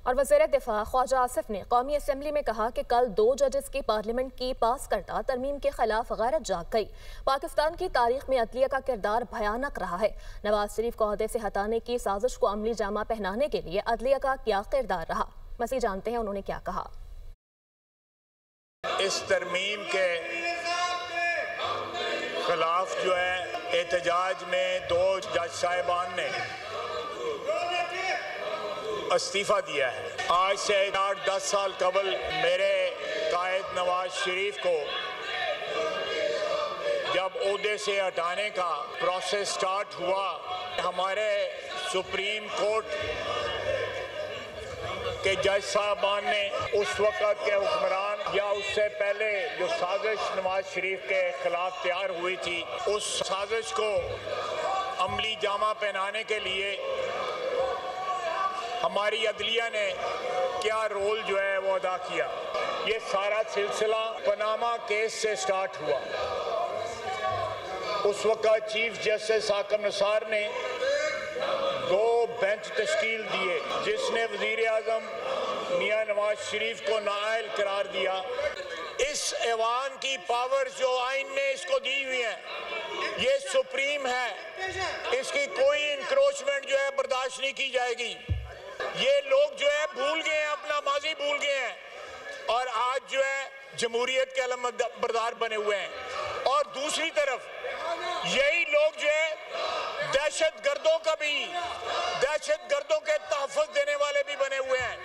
اور وزیر دفاع خواجہ آصف نے قومی اسمبلی میں کہا کہ کل 2 ججز کی پارلیمنٹ کی پاس کردہ ترمیم کے خلاف غیرت جاگ گئی۔ پاکستان کی تاریخ میں عدلیہ کا کردار بھیانک رہا ہے۔ نواز شریف کو عہدے سے ہٹانے کی سازش کو عملی جامہ پہنانے کے لیے عدلیہ کا کیا کردار رہا؟ مزید جانتے ہیں انہوں نے کیا کہا۔ اس ترمیم کے خلاف جو ہے احتجاج میں 2 جج صاحبان نے استعفیٰ دیا ہے۔ آج سے 8-10 سال قبل میرے قائد نواز شریف کو جب عہدے سے ہٹانے کا پروسیس سٹارٹ ہوا، ہمارے سپریم کورٹ کہ جج صاحبان نے اس وقت کے حکمران یا اس سے پہلے جو سازش نواز شریف کے خلاف تیار ہوئی تھی، اس سازش کو عملی جامہ پہنانے کے لیے ہماری عدلیہ نے کیا رول جو ہے وہ ادا کیا۔ یہ سارا سلسلہ پاناما کیس سے سٹارٹ ہوا۔ اس وقت چیف جسٹس حاکم نثار نے 2 بینچ تشکیل دیے، جس نے وزیر اعظم میاں نواز شریف کو نااہل قرار دیا۔ اس ایوان کی پاور جو آئین نے اس کو دی ہوئی ہیں، یہ سپریم ہے، اس کی کوئی انکروچمنٹ جو ہے برداشت نہیں کی جائے گی۔ یہ لوگ جو ہے بھول گئے ہیں، اپنا ماضی بھول گئے ہیں، اور آج جو ہے جمہوریت کے علم بردار بنے ہوئے ہیں۔ اور دوسری طرف یہی لوگ جو ہے دہشت گردوں کے تحفظ دینے والے بھی بنے ہوئے ہیں۔